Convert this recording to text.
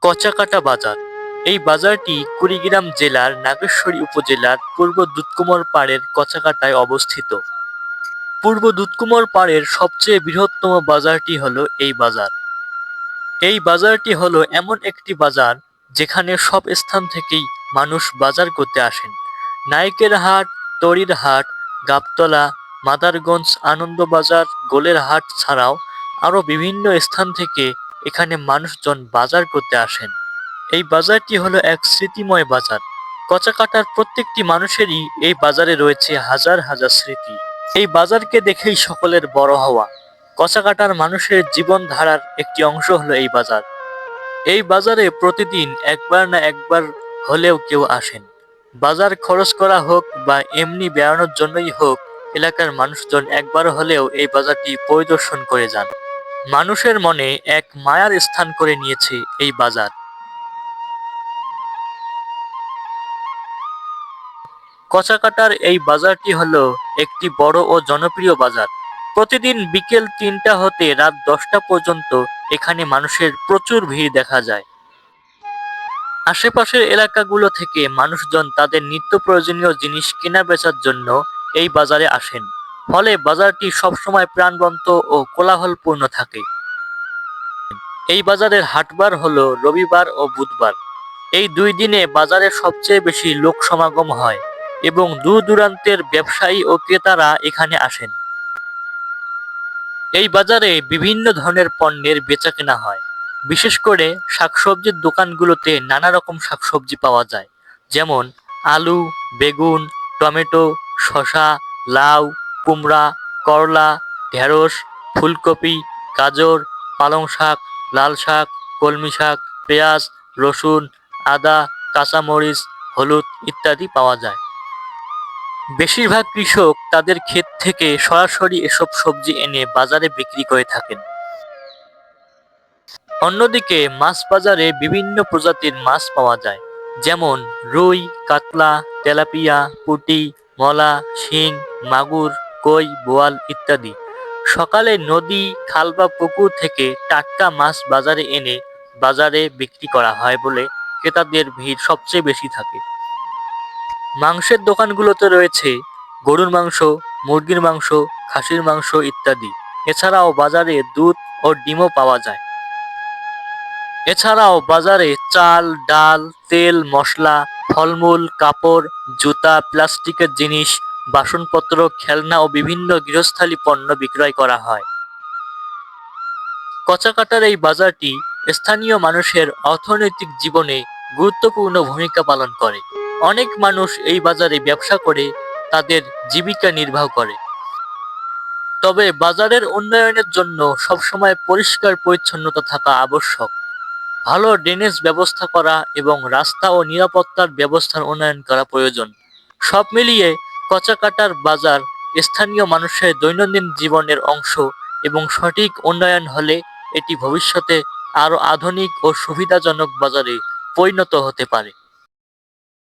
কচাকাটা বাজার। এই বাজারটি কুড়িগ্রাম জেলার নাগেশ্বরী উপজেলার পূর্ব দুধকুমার পাড়ের কচাকাটায় অবস্থিত। পূর্ব দুধকুমার পাড়ের সবচেয়ে বৃহত্তম বাজারটি হলো এই বাজার। এই বাজারটি হলো এমন একটি বাজার যেখানে সব স্থান থেকেই মানুষ বাজার করতে আসেন। নাইকের হাট, তরীর হাট, গাবতলা, মাদারগঞ্জ, আনন্দবাজার, গোলের হাট ছাড়াও আরও বিভিন্ন স্থান থেকে এখানে মানুষজন বাজার করতে আসেন। এই বাজারটি হলো এক স্মৃতিময় বাজার। কচাকাটার প্রত্যেকটি মানুষেরই এই বাজারে রয়েছে হাজার হাজার স্মৃতি। এই বাজারকে দেখেই সকলের বড় হওয়া। কচাকাটার মানুষের জীবনধারার একটি অংশ হলো এই বাজার। এই বাজারে প্রতিদিন একবার না একবার হলেও কেউ আসেন। বাজার খরচ করা হোক বা এমনি বেড়ানোর জন্যই হোক, এলাকার মানুষজন একবার হলেও এই বাজারটি পরিদর্শন করে যান। মানুষের মনে এক মায়ার স্থান করে নিয়েছে এই বাজার। কচাকাটার এই বাজারটি হলো একটি বড় ও জনপ্রিয় বাজার। প্রতিদিন বিকেল ৩টা হতে রাত ১০টা পর্যন্ত এখানে মানুষের প্রচুর ভিড় দেখা যায়। আশেপাশের এলাকাগুলো থেকে মানুষজন তাদের নিত্য প্রয়োজনীয় জিনিস কেনা বেচার জন্য এই বাজারে আসেন। ফলে বাজারটি সবসময় প্রাণবন্ত ও কোলাহলপূর্ণ থাকে। এই বাজারের হাটবার হলো রবিবার ও বুধবার। এই দুই দিনে বাজারে সবচেয়ে বেশি লোক সমাগম হয় এবং দূর দূরান্তের ব্যবসায়ী ও ক্রেতারা এখানে আসেন। এই বাজারে বিভিন্ন ধরনের পণ্যের বেচাকেনা হয়। বিশেষ করে শাকসবজির দোকানগুলোতে নানা রকম শাকসবজি পাওয়া যায়, যেমন আলু, বেগুন, টমেটো, শসা, লাউ, কুমড়া, করলা, ঢেঁড়স, ফুলকপি, গাজর, পালং শাক, লাল শাক, কলমি শাক, পেঁয়াজ, রসুন, আদা, কাঁচামরিচ, হলুদ ইত্যাদি পাওয়া যায়। বেশিরভাগ কৃষক তাদের ক্ষেত থেকে সরাসরি এসব সবজি এনে বাজারে বিক্রি করে থাকেন। অন্যদিকে মাছ বাজারে বিভিন্ন প্রজাতির মাছ পাওয়া যায়, যেমন রুই, কাতলা, তেলাপিয়া, পুঁটি, মলা, শিং, মাগুর, কই, বোয়াল ইত্যাদি। সকালে নদী, খাল বা পুকুর থেকে টাটকা মাছ বাজারে এনে বাজারে বিক্রি করা হয় বলে ক্রেতাদের ভিড় সবচেয়ে বেশি থাকে। মাংসের দোকানগুলোতে রয়েছে গরুর মাংস, মুরগির মাংস, খাসির মাংস ইত্যাদি। এছাড়াও বাজারে দুধ ও ডিমও পাওয়া যায়। এছাড়াও বাজারে চাল, ডাল, তেল, মশলা, ফলমূল, কাপড়, জুতা, প্লাস্টিকের জিনিস, বাসনপত্র, খেলনা ও বিভিন্ন গৃহস্থালী পণ্য বিক্রয় করা হয়। কচাকাটার এই বাজারটি স্থানীয় মানুষের অর্থনৈতিক জীবনে গুরুত্বপূর্ণ ভূমিকা পালন করে। অনেক মানুষ এই বাজারে ব্যবসা করে তাদের জীবিকা নির্বাহ করে। তবে বাজারের উন্নয়নের জন্য সবসময় পরিষ্কার পরিচ্ছন্নতা থাকা আবশ্যক। ভালো ড্রেনেজ ব্যবস্থা করা এবং রাস্তা ও নিরাপত্তার ব্যবস্থার উন্নয়ন করা প্রয়োজন। সব মিলিয়ে কচাকাটার বাজার স্থানীয় মানুষের দৈনন্দিন জীবনের অংশ এবং সঠিক উন্নয়ন হলে এটি ভবিষ্যতে আরও আধুনিক ও সুবিধাজনক বাজারে পরিণত হতে পারে।